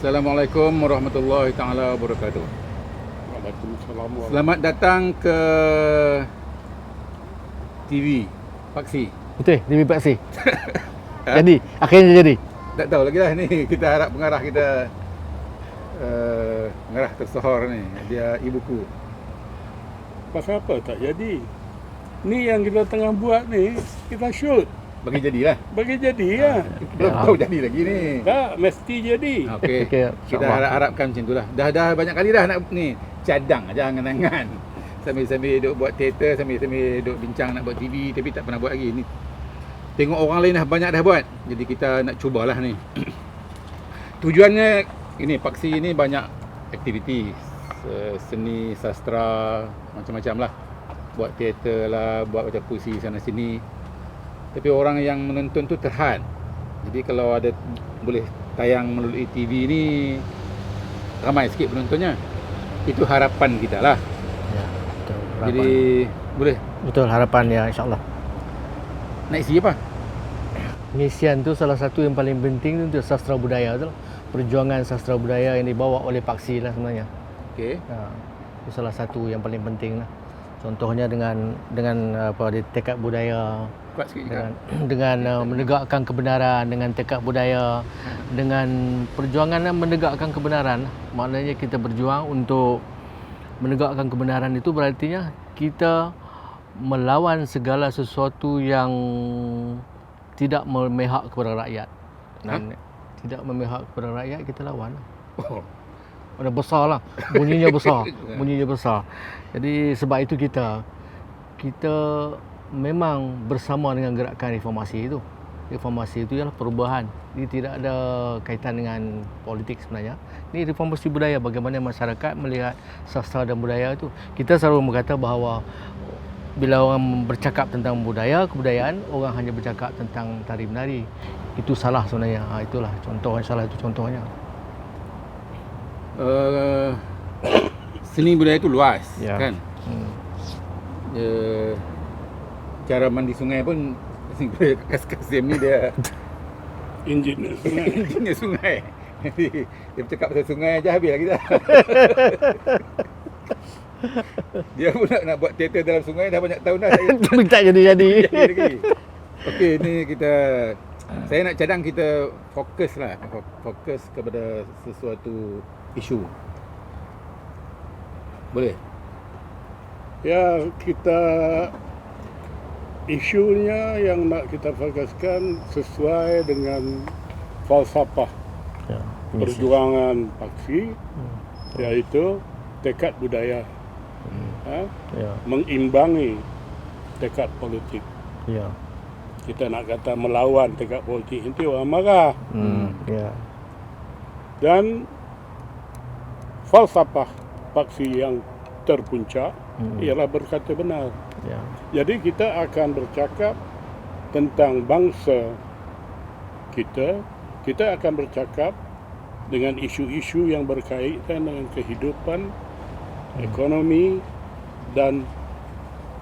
Assalamualaikum warahmatullahi taala wabarakatuh. Waalaikumsalam. Selamat datang ke TV Paksi. Betul, TV Paksi. Jadi, akhirnya jadi. Tak tahu lagi lah ni, kita harap pengarah kita pengarah tersohor ni, dia ibuku. Pasal apa tak jadi? Ni yang kita tengah buat ni, kita shoot. Bagi jadilah. Bagi jadi ya. Belum tahu jadi lagi ni. Tak, mesti jadi. Okey. Okey, Kita insyaAllah. harapkan macam itulah. Dah banyak kali dah nak ni cadang aja angan-angan. Sambil-sambil duk buat teater, sambil-sambil duk bincang nak buat TV tapi tak pernah buat lagi ni. Tengok orang lain dah banyak dah buat. Jadi kita nak cubalah ni. Tujuannya ini Paksi ni banyak aktiviti seni, sastra, macam-macam lah. Buat teater lah, buat macam puisi sana sini. Tapi orang yang menonton tu terhad. Jadi kalau ada boleh tayang melalui TV ni ramai sikit penontonnya. Itu harapan kita lah. Ya, betul. Harapan. Jadi boleh Betul, harapan ya, insyaAllah. nak isi apa? Misian tu salah satu yang paling penting untuk sastra budaya tu lah. Perjuangan sastra budaya yang dibawa oleh Paksi lah sebenarnya. Okey. Itu salah satu yang paling penting lah. Contohnya dengan apa, tekad budaya, Kuat sikit kan? dengan menegakkan kebenaran, dengan tekad budaya, dengan perjuangan menegakkan kebenaran. Maknanya kita berjuang untuk menegakkan kebenaran itu berartinya kita melawan segala sesuatu yang tidak memihak kepada rakyat. Dan tidak memihak kepada rakyat kita lawan. Oh. Ada besar lah. Bunyinya besar. Bunyinya besar. Jadi sebab itu kita memang bersama dengan gerakan reformasi itu. Reformasi itu ialah perubahan. Ini tidak ada kaitan dengan politik sebenarnya. Ini reformasi budaya, bagaimana masyarakat melihat sastra dan budaya itu. Kita selalu berkata bahawa bila orang bercakap tentang budaya, kebudayaan, orang hanya bercakap tentang tari menari. Itu salah sebenarnya. Itulah contoh, salah itu contohnya. Seni budaya itu luas Ya. kan? Cara mandi sungai pun seni budaya Kasim ni dia Engineer. engineer sungai. Dia bercakap pasal sungai aja habis lah kita. Dia pun nak buat teater dalam sungai dah banyak tahun dah. Tak jadi-jadi. Jadi lagi. Okey, ni saya nak cadang kita fokus lah. Fokus kepada sesuatu isu. Boleh? Ya, kita isunya yang nak kita fokuskan sesuai dengan falsafah Ya, perjuangan Paksi, iaitu tekad budaya. Ya, Mengimbangi tekad politik. ya. Kita nak kata melawan tekad politik, nanti orang marah. Ya. Dan falsafah Paksi yang terpuncak ialah berkata benar. Ya. Jadi kita akan bercakap tentang bangsa kita akan bercakap dengan isu-isu yang berkaitan dengan kehidupan, ekonomi dan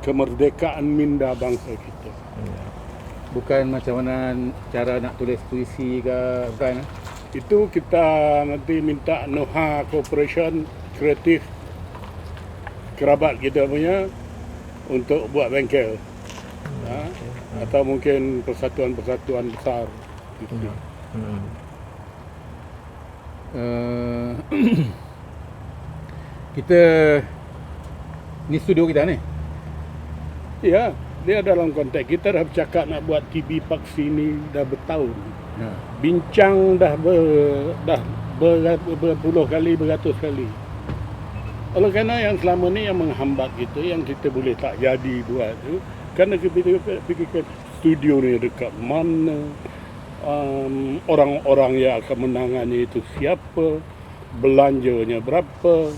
kemerdekaan minda bangsa kita. Bukan macam mana cara nak tulis puisi ke, bukan? Itu kita nanti minta Noha Corporation Kreatif kerabat kita punya untuk buat bengkel. Atau mungkin persatuan-persatuan besar gitu. Kita ni studio kita ni. Ya, dia dalam konteks kita dah bercakap nak buat TV Paksi ni dah bertahun. Bincang dah berpuluh kali, beratus kali. Oleh kerana yang selama ni yang menghambat kita, yang kita boleh tak jadi buat tu, kerana kita fikirkan studio ni dekat mana, orang-orang yang akan menangani itu siapa, belanjanya berapa.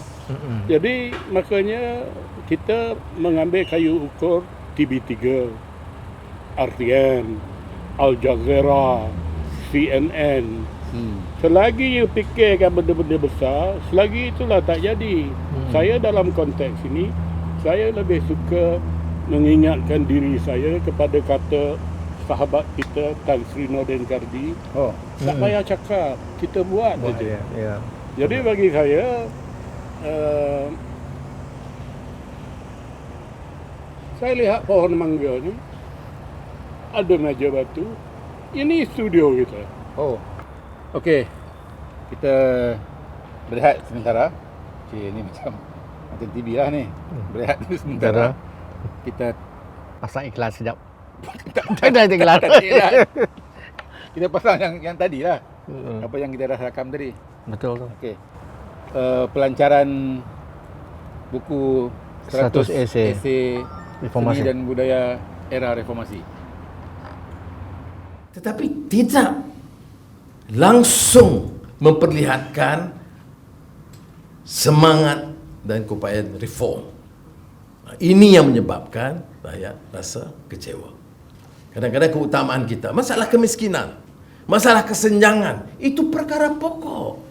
Jadi makanya kita mengambil kayu ukur TV3, RTN, Al Jazeera, CNN. Selagi you fikirkan benda-benda besar, selagi itulah tak jadi. Saya dalam konteks ini, saya lebih suka mengingatkan diri saya kepada kata sahabat kita Tan Sri Nordin Gardi. Oh, Tak payah cakap, kita buat saja. Ya. Jadi bagi saya lihat pohon mangga ni, ada meja batu. Ini studio kita. oh. Okey. Kita berehat sementara. Ni macam TV lah ni. Berehat dulu sementara. Kita Pasang iklan sekejap. tak Dah iklan. tak lah. Kita pasang yang tadi lah. Apa yang kita dah rakam tadi. Betul tu. Okey. Pelancaran buku 100 esei Reformasi Reformasi. dan Budaya Era Reformasi. Tetapi tidak langsung memperlihatkan semangat dan keupayaan reform. Ini yang menyebabkan rakyat rasa kecewa. Kadang-kadang keutamaan kita, masalah kemiskinan, masalah kesenjangan, itu perkara pokok.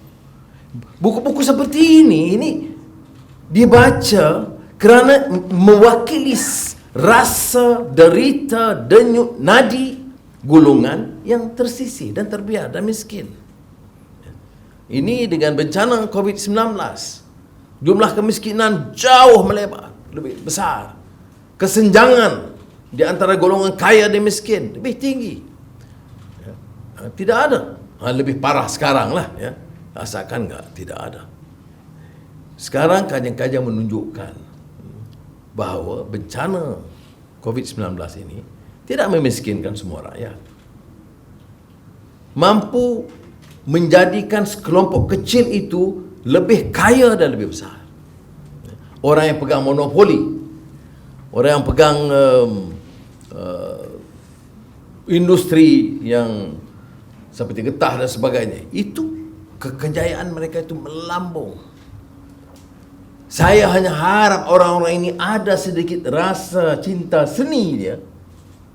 Buku-buku seperti ini dibaca kerana mewakili rasa, derita, denyut nadi golongan yang tersisih dan terbiar dan miskin. Ini dengan bencana COVID-19, jumlah kemiskinan jauh melebar, lebih besar. Kesenjangan di antara golongan kaya dan miskin lebih tinggi. Tidak ada. Lebih parah sekarang lah. Ya. Asalkan tidak ada. Sekarang kajian-kajian menunjukkan bahawa bencana COVID-19 ini tidak memiskinkan semua rakyat. Mampu menjadikan sekelompok kecil itu lebih kaya dan lebih besar. Orang yang pegang monopoli, orang yang pegang industri yang seperti getah dan sebagainya, itu kejayaan mereka itu melambung. Saya hanya harap orang-orang ini ada sedikit rasa cinta seni dia.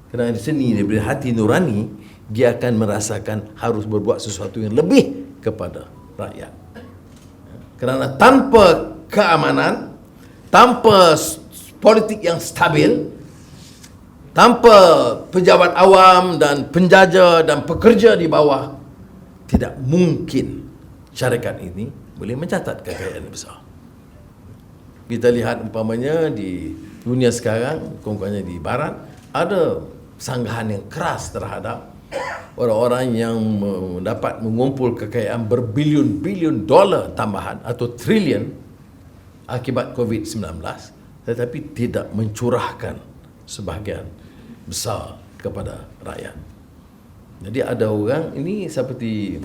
Kerana seni daripada hati nurani, dia akan merasakan harus berbuat sesuatu yang lebih kepada rakyat. Kerana tanpa keamanan, tanpa politik yang stabil, tanpa pejabat awam dan penjaja dan pekerja di bawah, tidak mungkin syarikat ini boleh mencatat kekayaan besar. Kita lihat umpamanya di dunia sekarang, kononnya di barat, ada sanggahan yang keras terhadap orang-orang yang dapat mengumpul kekayaan berbilion-bilion dolar tambahan atau trilion akibat COVID-19, tetapi tidak mencurahkan sebahagian besar kepada rakyat. Jadi ada orang ini seperti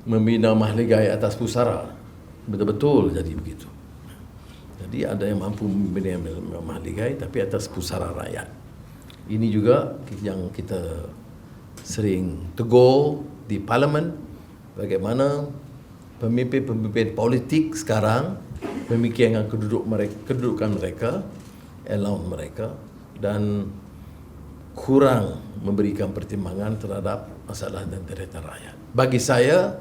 membina mahligai atas pusara, betul-betul jadi begitu. Jadi ada yang mampu membina mahligai tapi atas pusara rakyat. Ini juga yang kita sering tegur di parlimen, bagaimana pemimpin-pemimpin politik sekarang memikirkan kedudukan mereka, allowance mereka, dan kurang memberikan pertimbangan terhadap masalah dan derita rakyat. Bagi saya,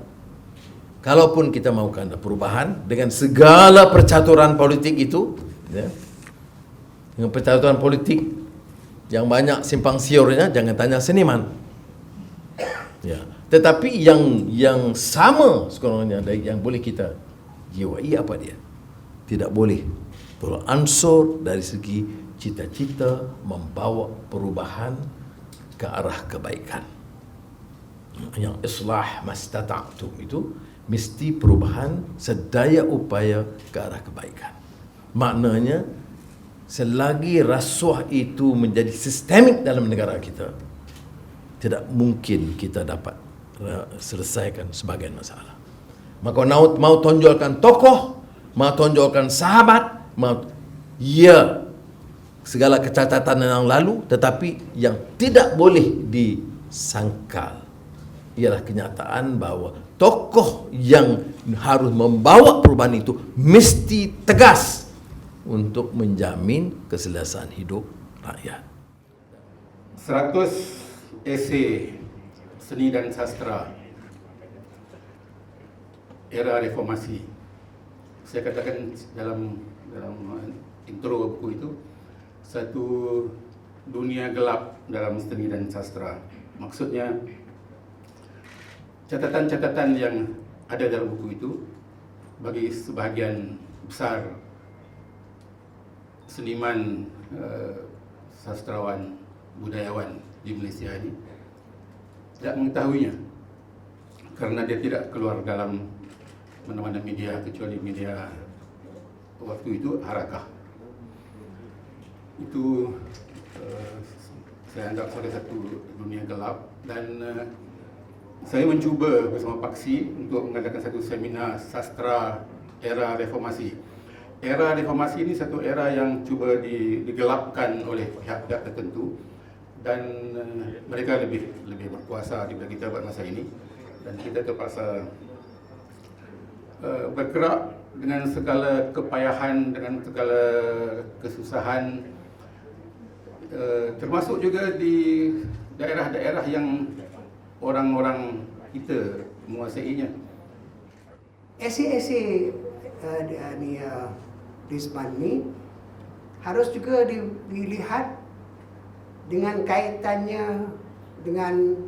kalaupun kita mahukan ada perubahan dengan segala percaturan politik itu, ya, dengan percaturan politik yang banyak simpang siurnya, jangan tanya seniman. Ya, tetapi yang sama sekurang-kurangnya yang boleh kita jiwai apa dia? Tidak boleh beransur dari segi cita-cita membawa perubahan ke arah kebaikan. Yang islah mastata'tum itu mesti perubahan sedaya upaya ke arah kebaikan. Maknanya selagi rasuah itu menjadi sistemik dalam negara kita, tidak mungkin kita dapat selesaikan sebagian masalah. Maka mau tonjolkan tokoh, mau tonjolkan sahabat, ya, segala kecacatan yang lalu, tetapi yang tidak boleh disangkal ialah kenyataan bahawa tokoh yang harus membawa perubahan itu mesti tegas untuk menjamin keselesaan hidup rakyat. 100 esei seni dan sastra era reformasi. Saya katakan dalam intro buku itu, satu dunia gelap dalam seni dan sastra. Maksudnya, catatan-catatan yang ada dalam buku itu bagi sebahagian besar seniman, sastrawan, budayawan di Malaysia ini tidak mengetahuinya karena dia tidak keluar dalam mana-mana media kecuali media waktu itu Harakah. Itu saya anggap sebagai satu dunia gelap, dan saya mencuba bersama Paksi untuk mengadakan satu seminar sastra era reformasi. Era reformasi ini satu era yang cuba digelapkan oleh pihak-pihak tertentu, dan mereka lebih berkuasa daripada kita pada masa ini, dan kita terpaksa bergerak dengan segala kepayahan, dengan segala kesusahan, termasuk juga di daerah-daerah yang orang-orang kita menguasainya. Esei-esei Desmond ni harus juga dilihat dengan kaitannya dengan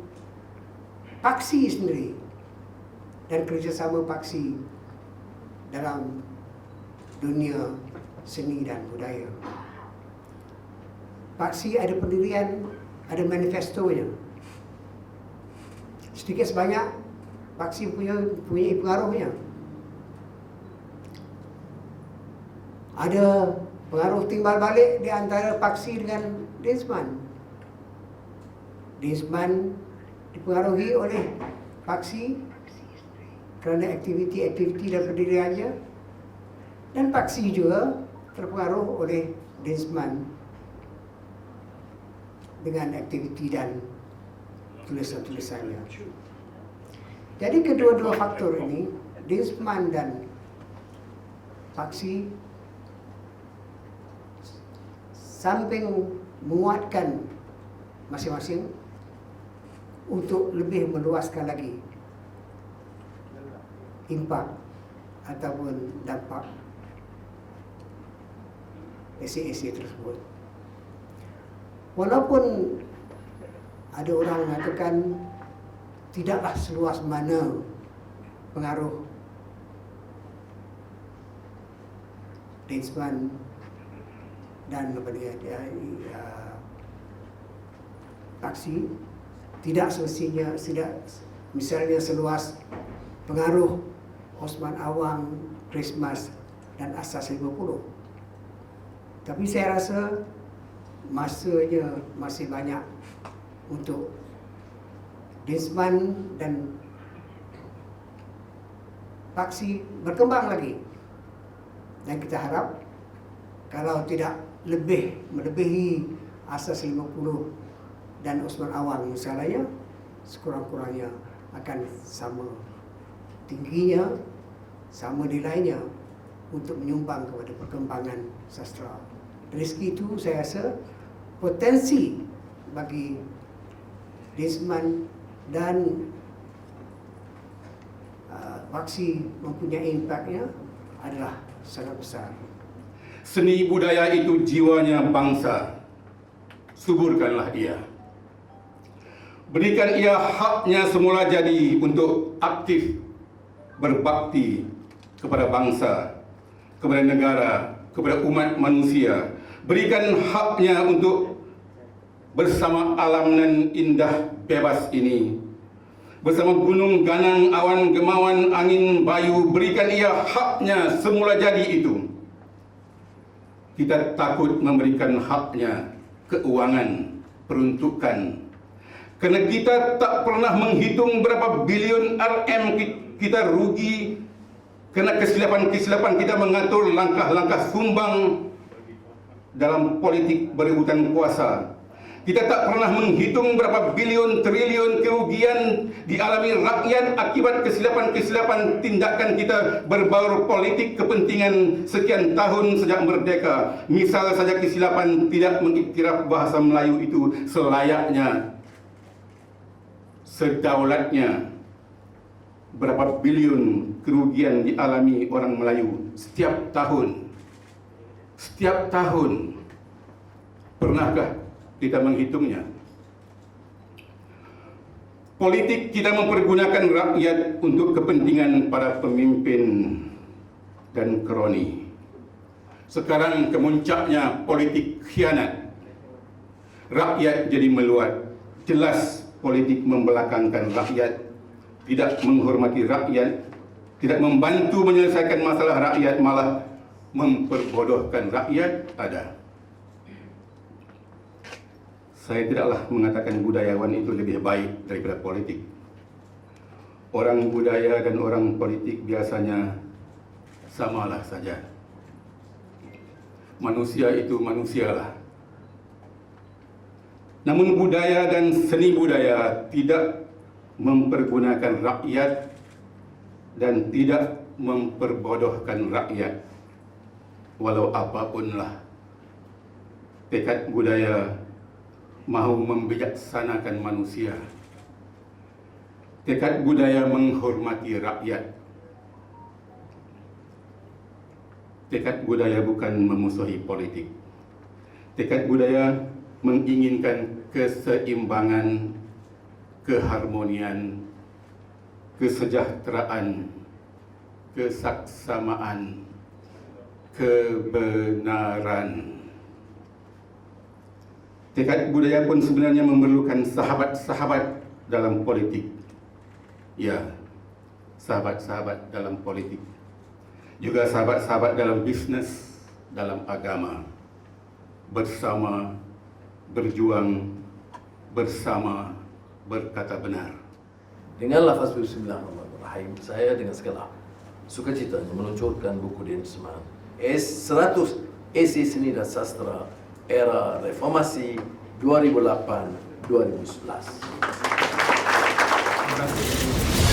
Paksi sendiri dan kerjasama Paksi dalam dunia seni dan budaya. Paksi ada pendirian, ada manifestonya. Sedikit sebanyak Paksi punya pengaruhnya. Ada pengaruh timbal balik di antara Paksi dengan Desmond. Desmond dipengaruhi oleh Paksi kerana aktiviti-aktiviti dan pendiriannya, dan Paksi juga terpengaruh oleh Desmond dengan aktiviti dan tulisan-tulisannya. Jadi kedua-dua faktor ini, Desmond dan Paksi, samping menguatkan masing-masing untuk lebih meluaskan lagi impak ataupun dampak esei-esei tersebut. Walaupun ada orang mengatakan tidaklah seluas mana pengaruh Desmond dan Paksi, tidak semestinya, misalnya seluas pengaruh Osman Awang, Christmas dan Asas 50. Tapi saya rasa masanya masih banyak untuk Desmond dan Paksi berkembang lagi, dan kita harap kalau tidak melebihi Asas 50 dan Osman Awang misalnya, sekurang-kurangnya akan sama tingginya, sama nilainya untuk menyumbang kepada perkembangan sastra. Dari segi itu saya rasa potensi bagi Desmond dan Paksi mempunyai impaknya adalah sangat besar. Seni budaya itu jiwanya bangsa. Suburkanlah ia. Berikan ia haknya semula jadi untuk aktif berbakti kepada bangsa, kepada negara, kepada umat manusia. Berikan haknya untuk bersama alam nan indah bebas ini. Bersama gunung ganang, awan gemawan, angin bayu, berikan ia haknya semula jadi itu. Kita takut memberikan haknya keuangan, peruntukan, kerana kita tak pernah menghitung berapa bilion RM kita rugi kerana kesilapan-kesilapan kita mengatur langkah-langkah sumbang dalam politik berebutan kuasa. Kita tak pernah menghitung berapa bilion triliun kerugian dialami rakyat akibat kesilapan-kesilapan tindakan kita berbaur politik kepentingan sekian tahun sejak merdeka. Misal saja kesilapan tidak mengiktiraf bahasa Melayu itu selayaknya, sedaulatnya. Berapa bilion kerugian dialami orang Melayu setiap tahun. Setiap tahun. Pernahkah kita menghitungnya. Politik kita mempergunakan rakyat untuk kepentingan para pemimpin dan kroni. Sekarang kemuncaknya politik khianat. Rakyat jadi meluat. Jelas politik membelakangkan rakyat, tidak menghormati rakyat, tidak membantu menyelesaikan masalah rakyat, malah memperbodohkan rakyat ada. Saya tidaklah mengatakan budayawan itu lebih baik daripada politik. Orang budaya dan orang politik biasanya samalah saja. Manusia itu manusialah. Namun budaya dan seni budaya tidak mempergunakan rakyat dan tidak memperbodohkan rakyat. Walau apapunlah tekad budaya mahu membijaksanakan manusia. Tekad budaya menghormati rakyat. Tekad budaya bukan memusuhi politik. Tekad budaya menginginkan keseimbangan, keharmonian, kesejahteraan, kesaksamaan, kebenaran. Tekad budaya pun sebenarnya memerlukan sahabat-sahabat dalam politik. Ya, sahabat-sahabat dalam politik. Juga sahabat-sahabat dalam bisnes, dalam agama. Bersama, berjuang, bersama, berkata benar. Dengan lafaz Bismillahirrahmanirrahim, saya dengan segala sukacitanya meluncurkan buku Densman S100 Esi Seni dan Sastra Era Reformasi 2008-2011.